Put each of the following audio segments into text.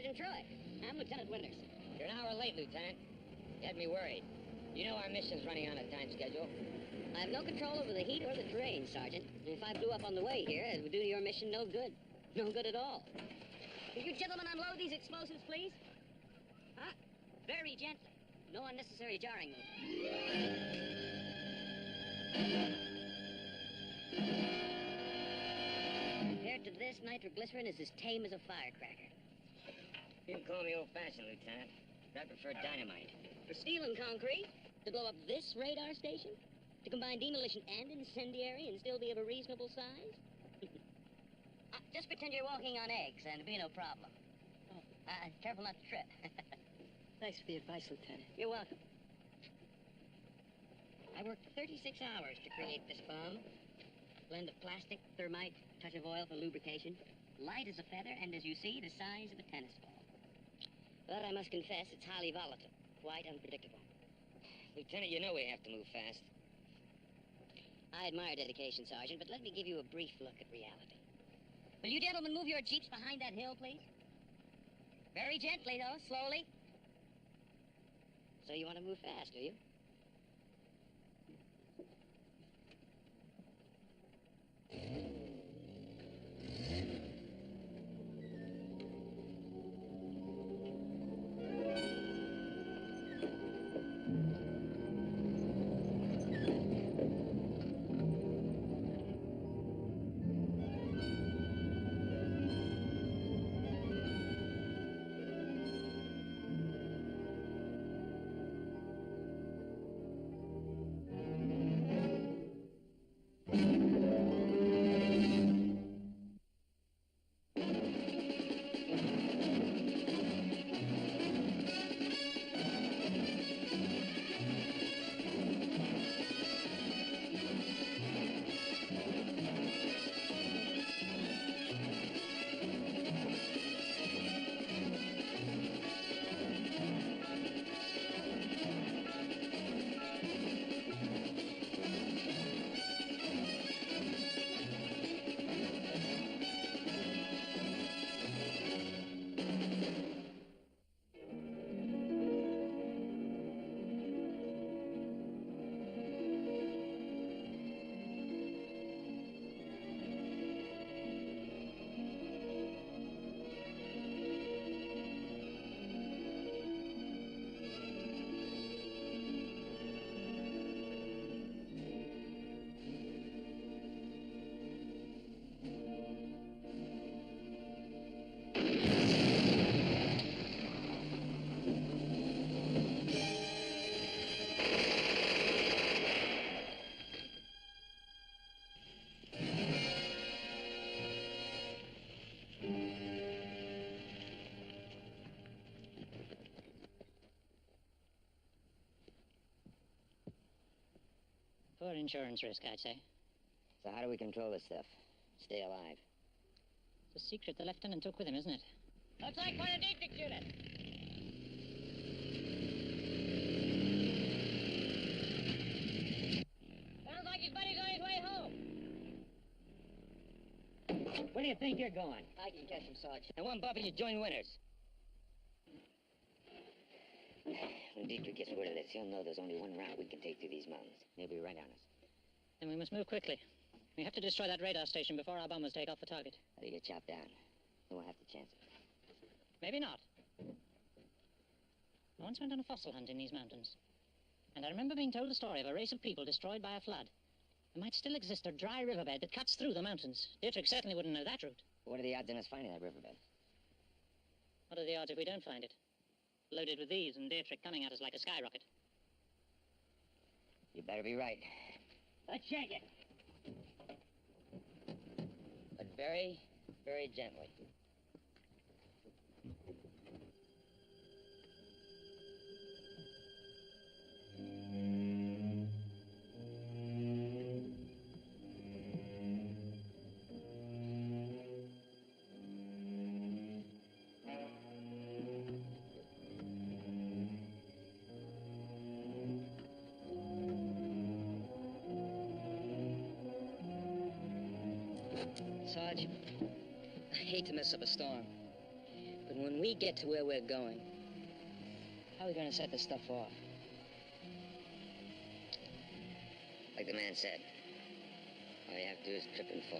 Sergeant Troy. I'm Lieutenant Winters. You're an hour late, Lieutenant. You had me worried. You know our mission's running on a time schedule. I have no control over the heat or the terrain, Sergeant. If I blew up on the way here, it would do your mission no good. No good at all. Will you gentlemen unload these explosives, please? Huh? Very gently. No unnecessary jarring movement. Compared to this, nitroglycerin is as tame as a firecracker. You can call me old-fashioned, Lieutenant, but I prefer dynamite. For steel and concrete? To blow up this radar station? To combine demolition and incendiary and still be of a reasonable size? Just pretend you're walking on eggs and it'll be no problem. Careful not to trip. Thanks for the advice, Lieutenant. You're welcome. I worked 36 hours to create this bomb. Blend of plastic, thermite, touch of oil for lubrication. Light as a feather and, as you see, the size of a tennis ball. But I must confess, it's highly volatile. Quite unpredictable. Lieutenant, you know we have to move fast. I admire dedication, Sergeant, but let me give you a brief look at reality. Will you gentlemen move your jeeps behind that hill, please? Very gently, though, slowly. So you want to move fast, do you? Poor insurance risk, I'd say. So how do we control this stuff? Stay alive. It's a secret the lieutenant took with him, isn't it? Looks like one of Dietrich's units. Sounds like his buddy's on his way home. Where do you think you're going? I can catch him, Sarge. And one bump and you join winners. When Dietrich gets word of this, he'll know there's only one route we can take through these mountains. He'll be right on us. Then we must move quickly. We have to destroy that radar station before our bombers take off the target. How do you get chopped down? We won't have to chance it. Maybe not. I once went on a fossil hunt in these mountains. And I remember being told the story of a race of people destroyed by a flood. There might still exist a dry riverbed that cuts through the mountains. Dietrich certainly wouldn't know that route. What are the odds in us finding that riverbed? What are the odds if we don't find it? Loaded with these and Dietrich coming at us like a skyrocket. You better be right. Let's shake it. But very, very gently. Sarge, I hate to mess up a storm, But when we get to where we're going, how are we going to set this stuff off? Like the man said, all you have to do is trip and fall.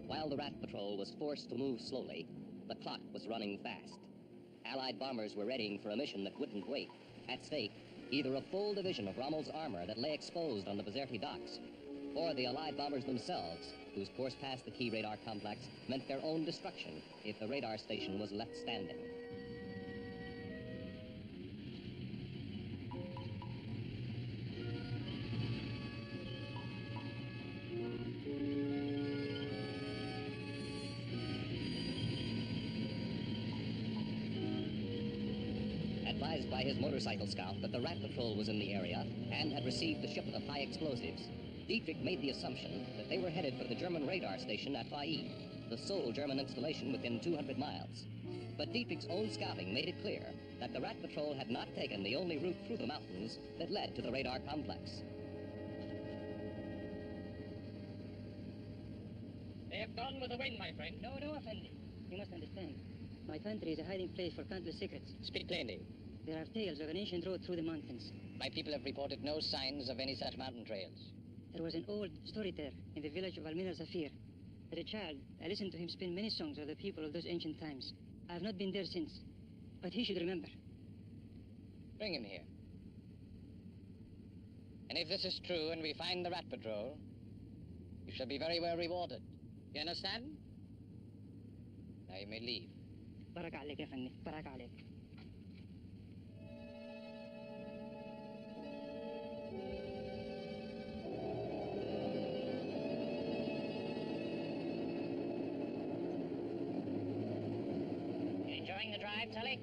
While the Rat Patrol was forced to move slowly, the clock was running fast. Allied bombers were readying for a mission that wouldn't wait. At stake, either a full division of Rommel's armor that lay exposed on the Bizerti docks, or the Allied bombers themselves, whose course past the key radar complex meant their own destruction if the radar station was left standing. Advised by his motorcycle scout that the Rat Patrol was in the area and had received the shipment of high explosives, Dietrich made the assumption that they were headed for the German radar station at Failly, the sole German installation within 200 miles. But Dietrich's own scouting made it clear that the Rat Patrol had not taken the only route through the mountains that led to the radar complex. They have gone with the wind, my friend. No, Effendi. You must understand. My country is a hiding place for countless secrets. Speak plainly. There are tales of an ancient road through the mountains. My people have reported no signs of any such mountain trails. There was an old storyteller in the village of Almira Zafir. As a child, I listened to him spin many songs of the people of those ancient times. I have not been there since, but he should remember. Bring him here. And if this is true and we find the Rat Patrol, you shall be very well rewarded. You understand? Now you may leave. بركة عليك يا فندم، بركة عليك. You enjoying the drive, Tully?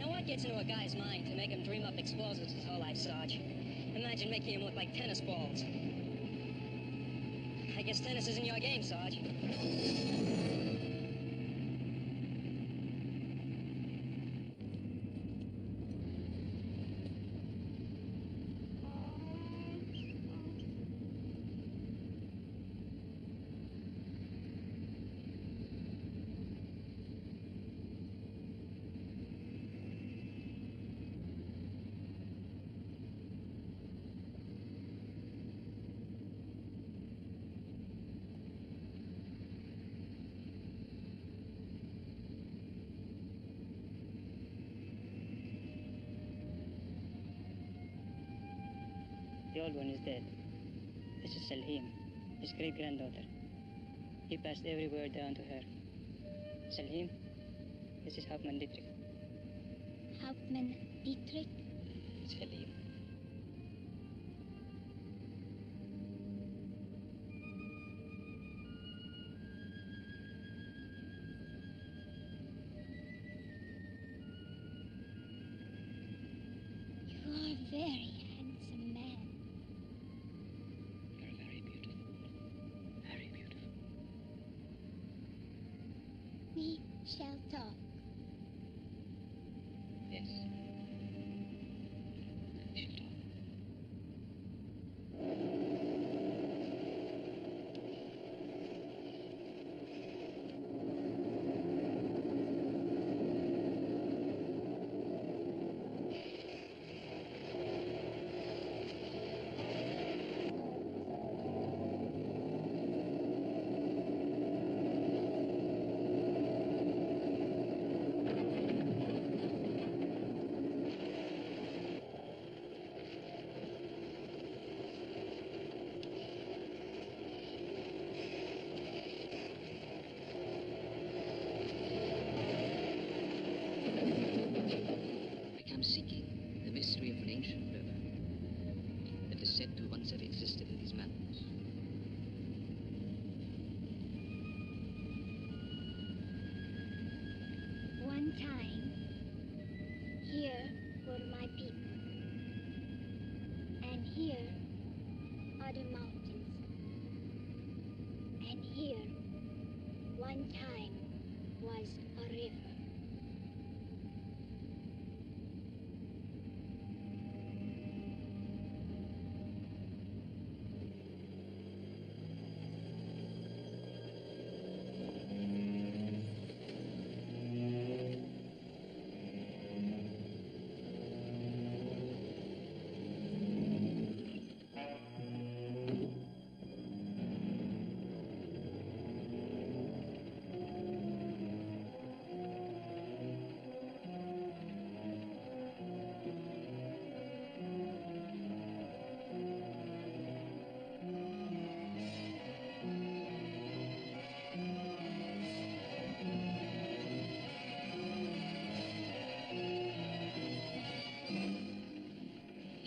Now, what gets into a guy's mind to make him dream up explosives his whole life, Sarge? Imagine making him look like tennis balls. I guess tennis isn't your game, Sarge. The old one is dead. This is Selhim, his great-granddaughter. He passed every word down to her. Selhim, this is Hauptmann Dietrich. Hauptmann Dietrich? Selhim. You are very handsome man. You're very beautiful. Very beautiful. We shall talk. Yes. We shall talk. I'm seeking the mystery of an ancient river that is said to once have existed in these mountains. One time, here were my people. And here are the mountains. And here, one time, was a river.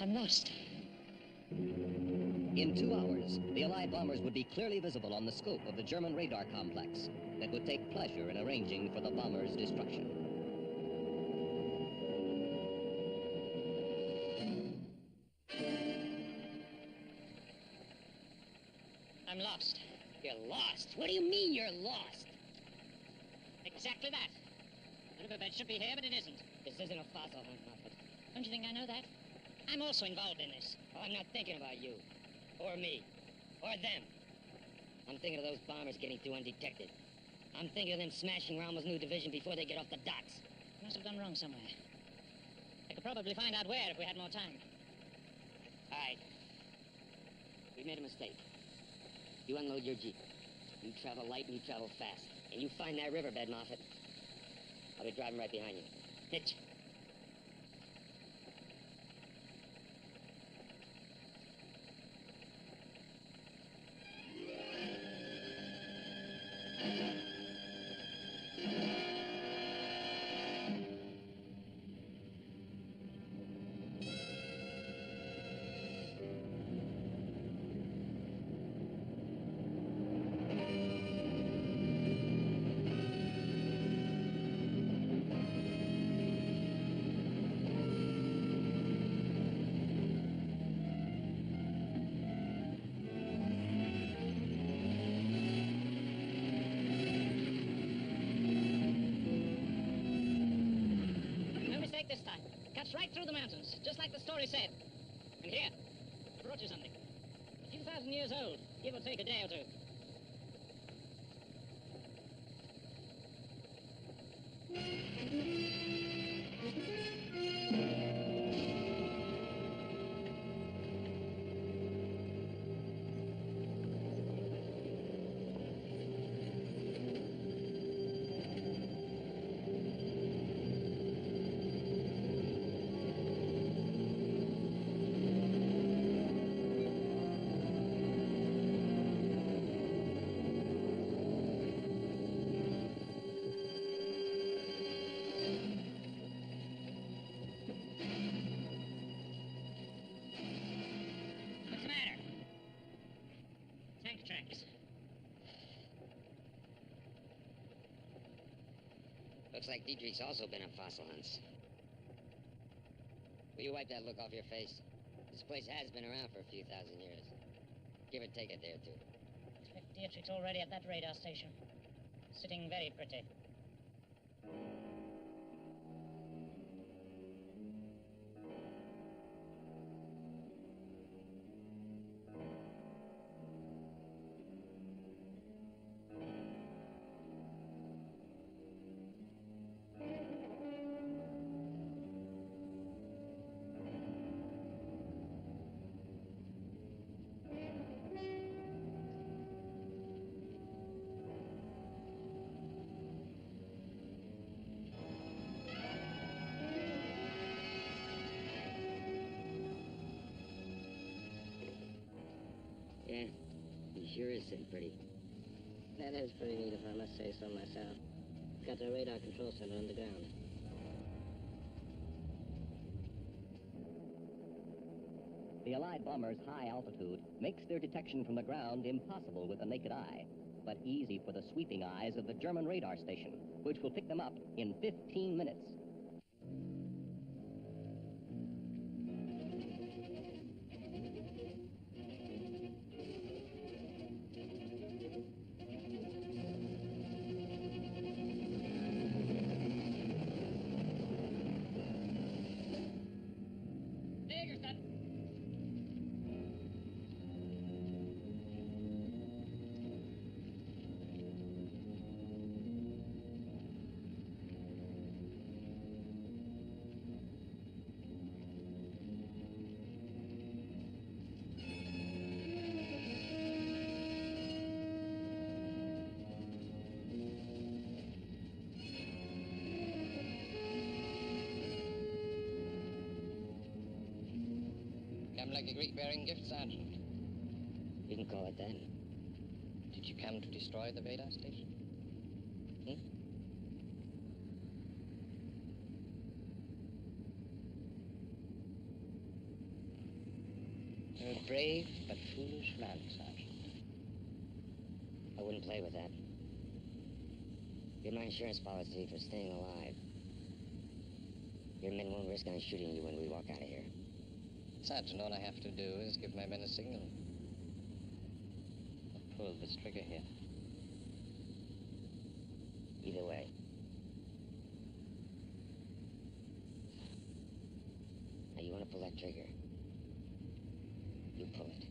I'm lost. In 2 hours, the Allied bombers would be clearly visible on the scope of the German radar complex that would take pleasure in arranging for the bombers' destruction. I'm lost. You're lost? What do you mean you're lost? Exactly that. The riverbed should be here, but it isn't. This isn't a fossil hunt, Moffat. Don't you think I know that? I'm also involved in this. Oh, I'm not thinking about you. Or me. Or them. I'm thinking of those bombers getting through undetected. I'm thinking of them smashing Rommel's new division before they get off the docks. Must have done wrong somewhere. I could probably find out where if we had more time. All right. We made a mistake. You unload your Jeep. You travel light and you travel fast. And you find that riverbed, Moffat. I'll be driving right behind you. Hitch. This time. Cuts right through the mountains, just like the story said. And here, I brought you something. A few thousand years old, give or take a day or two. Tracks. Looks like Dietrich's also been on fossil hunts. Will you wipe that look off your face? This place has been around for a few thousand years. Give or take a day or two. Dietrich's already at that radar station. Sitting very pretty. Yeah, he sure is sitting pretty. That is pretty neat, if I must say so myself. Got the radar control center underground. The Allied bombers' high altitude makes their detection from the ground impossible with the naked eye, but easy for the sweeping eyes of the German radar station, which will pick them up in 15 minutes. Come like a great bearing gift, Sergeant. You can call it that. Did you come to destroy the radar station? You're a brave but foolish man, Sergeant. I wouldn't play with that. You're my insurance policy for staying alive. Your men won't risk on shooting you when we walk out of here. Sergeant, all I have to do is give my men a signal. I'll pull this trigger here. Either way. Now, you want to pull that trigger? You pull it.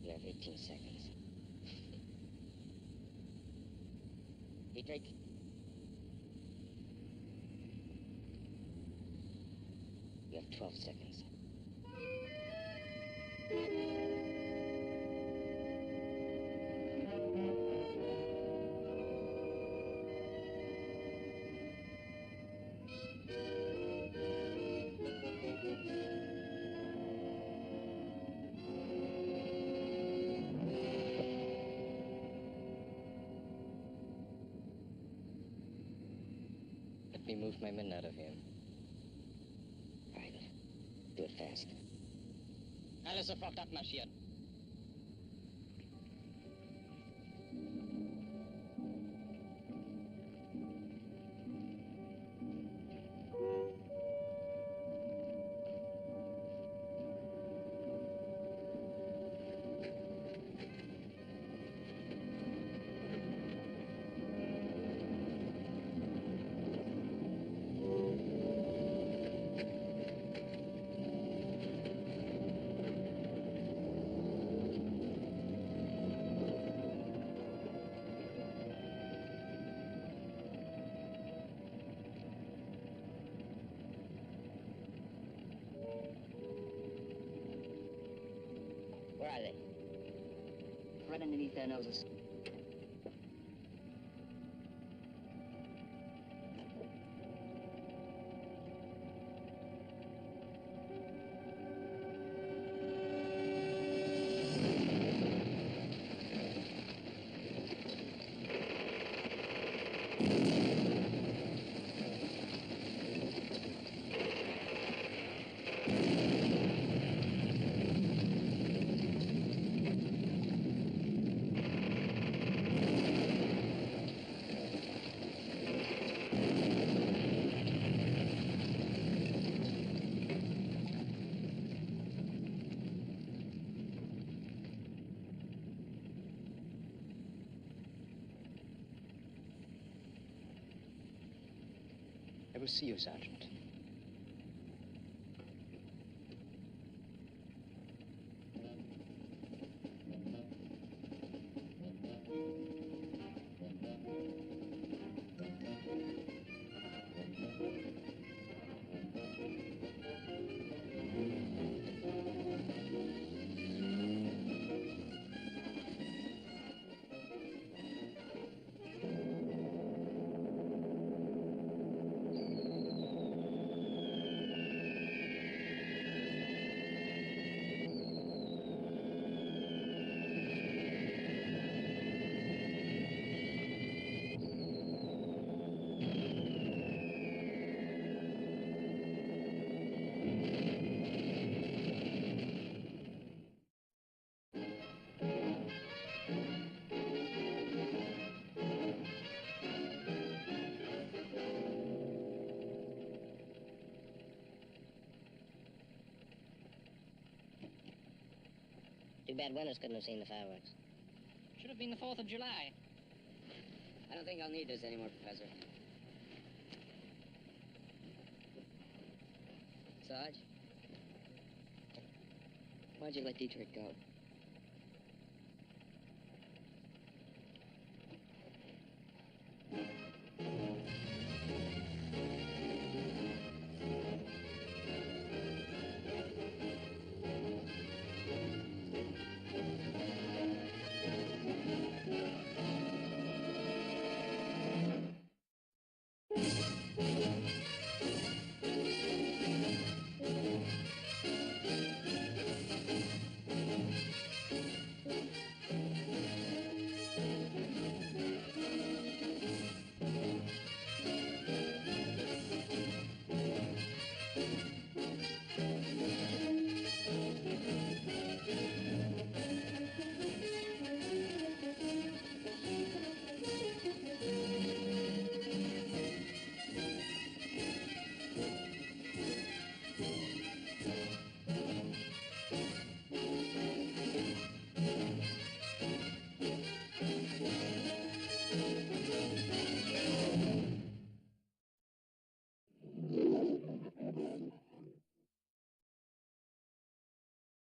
You have 18 seconds. Dietrich. You have 12 seconds. Let me move my men out of here. Right. Do it fast. Alle sofort abmarschieren. Where are they? Right underneath their noses. I will see you, Sergeant. Too bad Winters couldn't have seen the fireworks. Should have been the 4th of July. I don't think I'll need this anymore, Professor. Sarge? Why'd you let Dietrich go?